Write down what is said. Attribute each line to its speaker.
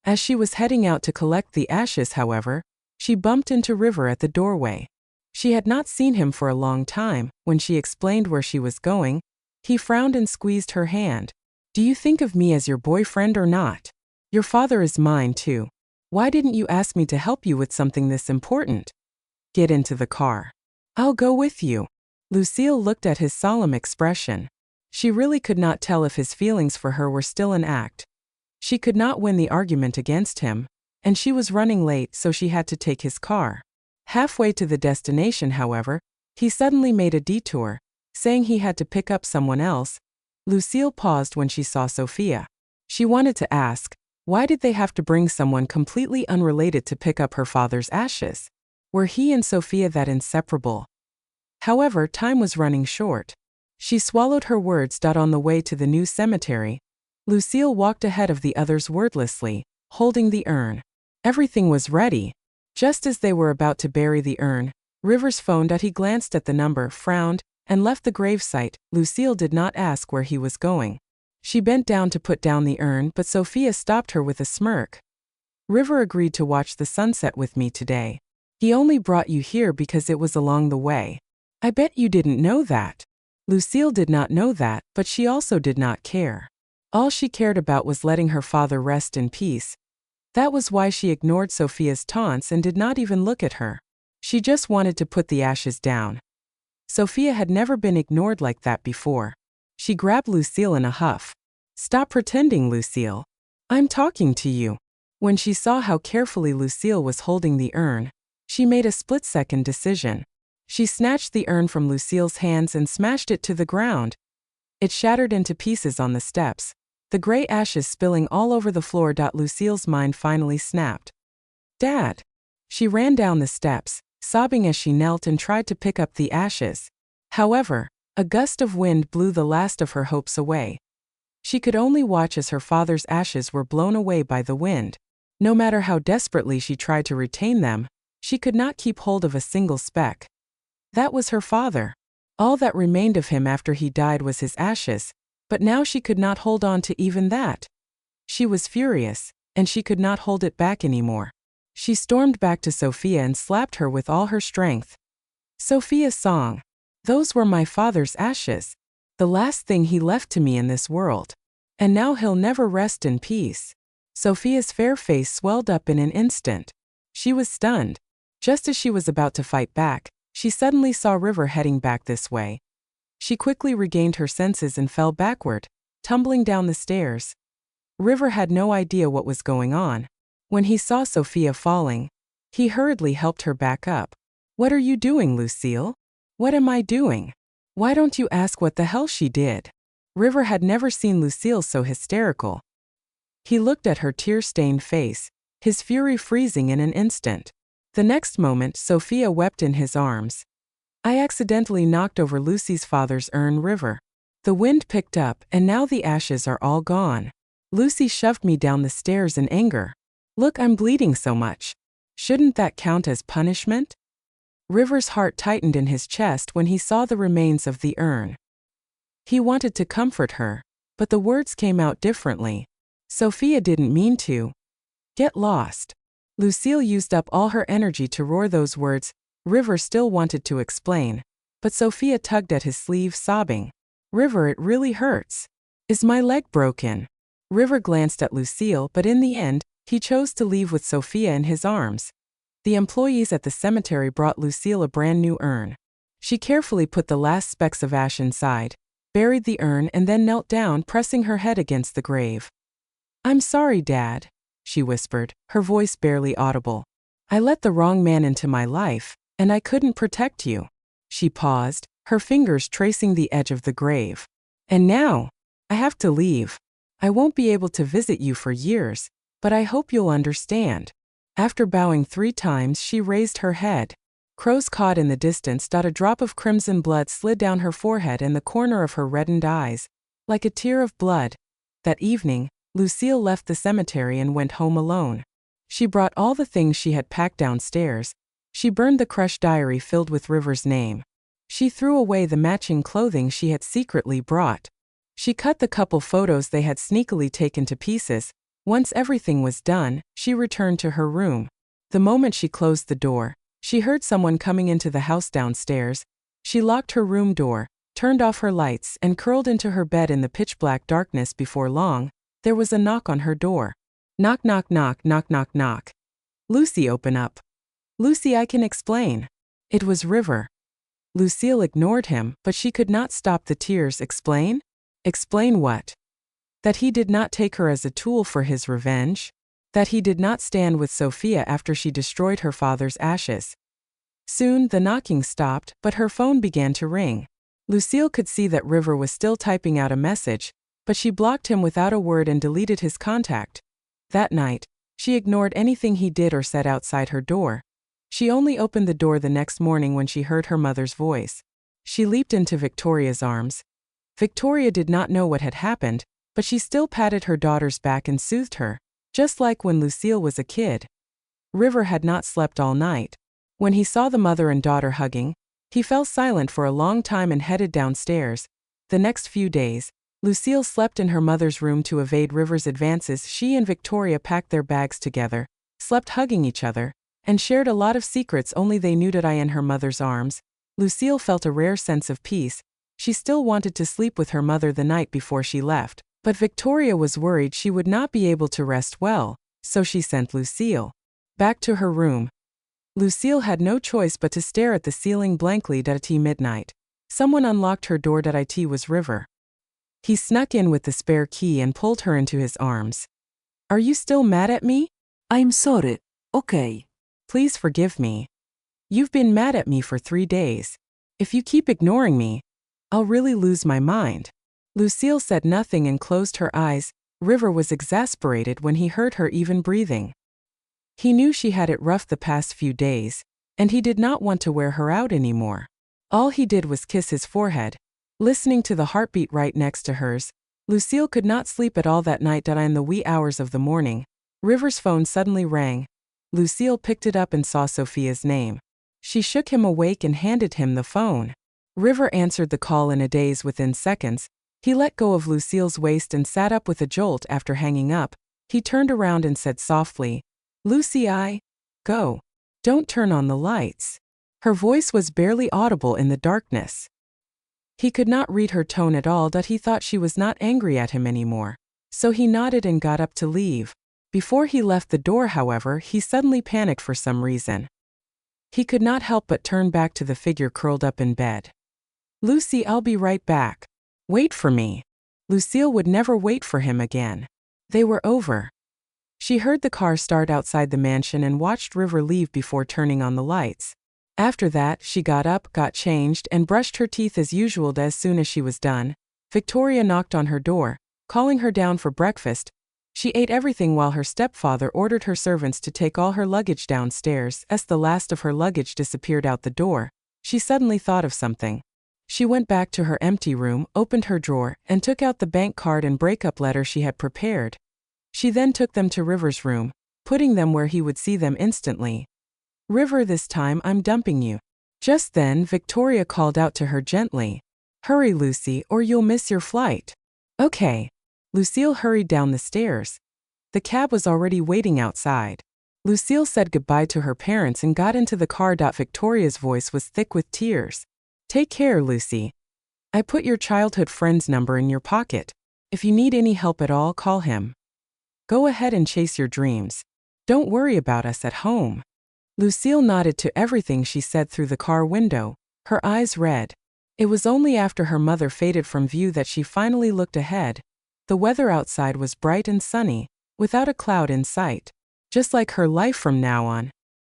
Speaker 1: As she was heading out to collect the ashes, however, she bumped into River at the doorway. She had not seen him for a long time. When she explained where she was going, he frowned and squeezed her hand. Do you think of me as your boyfriend or not? Your father is mine too. Why didn't you ask me to help you with something this important? Get into the car. I'll go with you. Lucille looked at his solemn expression. She really could not tell if his feelings for her were still an act. She could not win the argument against him, and she was running late, so she had to take his car. Halfway to the destination, however, he suddenly made a detour, saying he had to pick up someone else. Lucille paused when she saw Sophia. She wanted to ask, why did they have to bring someone completely unrelated to pick up her father's ashes? Were he and Sophia that inseparable? However, time was running short. She swallowed her words. On the way to the new cemetery, Lucille walked ahead of the others wordlessly, holding the urn. Everything was ready. Just as they were about to bury the urn, Rivers phoned. He glanced at the number, frowned, and left the gravesite. Lucille did not ask where he was going. She bent down to put down the urn, but Sophia stopped her with a smirk. River agreed to watch the sunset with me today. He only brought you here because it was along the way. I bet you didn't know that. Lucille did not know that, but she also did not care. All she cared about was letting her father rest in peace. That was why she ignored Sophia's taunts and did not even look at her. She just wanted to put the ashes down. Sophia had never been ignored like that before. She grabbed Lucille in a huff. Stop pretending, Lucille. I'm talking to you. When she saw how carefully Lucille was holding the urn, she made a split-second decision. She snatched the urn from Lucille's hands and smashed it to the ground. It shattered into pieces on the steps, the gray ashes spilling all over the floor. Lucille's mind finally snapped. Dad! She ran down the steps, sobbing as she knelt and tried to pick up the ashes. However, a gust of wind blew the last of her hopes away. She could only watch as her father's ashes were blown away by the wind. No matter how desperately she tried to retain them, she could not keep hold of a single speck. That was her father. All that remained of him after he died was his ashes, but now she could not hold on to even that. She was furious, and she could not hold it back anymore. She stormed back to Sophia and slapped her with all her strength. Sophia's song. Those were my father's ashes, the last thing he left to me in this world. And now he'll never rest in peace. Sophia's fair face swelled up in an instant. She was stunned. Just as she was about to fight back, she suddenly saw River heading back this way. She quickly regained her senses and fell backward, tumbling down the stairs. River had no idea what was going on. When he saw Sophia falling, he hurriedly helped her back up. What are you doing, Lucille? What am I doing? Why don't you ask what the hell she did? River had never seen Lucille so hysterical. He looked at her tear-stained face, his fury freezing in an instant. The next moment, Sophia wept in his arms. I accidentally knocked over Lucy's father's urn, River. The wind picked up, and now the ashes are all gone. Lucy shoved me down the stairs in anger. Look, I'm bleeding so much. Shouldn't that count as punishment? River's heart tightened in his chest when he saw the remains of the urn. He wanted to comfort her, but the words came out differently. Sophia didn't mean to. Get lost. Lucille used up all her energy to roar those words. River still wanted to explain, but Sophia tugged at his sleeve, sobbing. River, it really hurts. Is my leg broken? River glanced at Lucille, but in the end, he chose to leave with Sophia in his arms. The employees at the cemetery brought Lucille a brand new urn. She carefully put the last specks of ash inside, buried the urn, and then knelt down, pressing her head against the grave. I'm sorry, Dad, she whispered, her voice barely audible. I let the wrong man into my life, and I couldn't protect you. She paused, her fingers tracing the edge of the grave. And now, I have to leave. I won't be able to visit you for years, but I hope you'll understand. After bowing 3 times, she raised her head. Crows cawed in the distance. A drop of crimson blood slid down her forehead and the corner of her reddened eyes, like a tear of blood. That evening, Lucille left the cemetery and went home alone. She brought all the things she had packed downstairs. She burned the crushed diary filled with River's name. She threw away the matching clothing she had secretly brought. She cut the couple photos they had sneakily taken to pieces. Once everything was done, she returned to her room. The moment she closed the door, she heard someone coming into the house downstairs. She locked her room door, turned off her lights, and curled into her bed in the pitch-black darkness. Before long, there was a knock on her door. Knock, knock, knock, knock, knock, knock. Lucy, open up. Lucy, I can explain. It was River. Lucille ignored him, but she could not stop the tears. Explain? Explain what? That he did not take her as a tool for his revenge? That he did not stand with Sophia after she destroyed her father's ashes? Soon, the knocking stopped, but her phone began to ring. Lucille could see that River was still typing out a message, but she blocked him without a word and deleted his contact. That night, she ignored anything he did or said outside her door. She only opened the door the next morning when she heard her mother's voice. She leaped into Victoria's arms. Victoria did not know what had happened, but she still patted her daughter's back and soothed her, just like when Lucille was a kid. River had not slept all night. When he saw the mother and daughter hugging, he fell silent for a long time and headed downstairs. The next few days, Lucille slept in her mother's room to evade River's advances. She and Victoria packed their bags together, slept hugging each other, and shared a lot of secrets only they knew. In her mother's arms, Lucille felt a rare sense of peace. She still wanted to sleep with her mother the night before she left, but Victoria was worried she would not be able to rest well, so she sent Lucille back to her room. Lucille had no choice but to stare at the ceiling blankly. At midnight, someone unlocked her door. It was River. He snuck in with the spare key and pulled her into his arms. Are you still mad at me?
Speaker 2: I'm sorry, okay.
Speaker 1: Please forgive me. You've been mad at me for 3 days. If you keep ignoring me, I'll really lose my mind. Lucille said nothing and closed her eyes. River was exasperated when he heard her even breathing. He knew she had it rough the past few days, and he did not want to wear her out anymore. All he did was kiss his forehead, listening to the heartbeat right next to hers. Lucille could not sleep at all that night. In the wee hours of the morning, River's phone suddenly rang. Lucille picked it up and saw Sophia's name. She shook him awake and handed him the phone. River answered the call in a daze. Within seconds, he let go of Lucille's waist and sat up with a jolt. After hanging up, he turned around and said softly, Lucy, go. Don't turn on the lights. Her voice was barely audible in the darkness. He could not read her tone at all. He thought she was not angry at him anymore, so he nodded and got up to leave. Before he left the door, however, he suddenly panicked for some reason. He could not help but turn back to the figure curled up in bed. Lucy, I'll be right back. Wait for me. Lucille would never wait for him again. They were over. She heard the car start outside the mansion and watched River leave before turning on the lights. After that, she got up, got changed, and brushed her teeth as usual. As soon as she was done, Victoria knocked on her door, calling her down for breakfast. She ate everything while her stepfather ordered her servants to take all her luggage downstairs. As the last of her luggage disappeared out the door, she suddenly thought of something. She went back to her empty room, opened her drawer, and took out the bank card and breakup letter she had prepared. She then took them to River's room, putting them where he would see them instantly. River, this time I'm dumping you. Just then, Victoria called out to her gently. Hurry, Lucy, or you'll miss your flight. Okay. Lucille hurried down the stairs. The cab was already waiting outside. Lucille said goodbye to her parents and got into the car. Victoria's voice was thick with tears. Take care, Lucy. I put your childhood friend's number in your pocket. If you need any help at all, call him. Go ahead and chase your dreams. Don't worry about us at home. Lucille nodded to everything she said through the car window, her eyes red. It was only after her mother faded from view that she finally looked ahead. The weather outside was bright and sunny, without a cloud in sight. Just like her life from now on,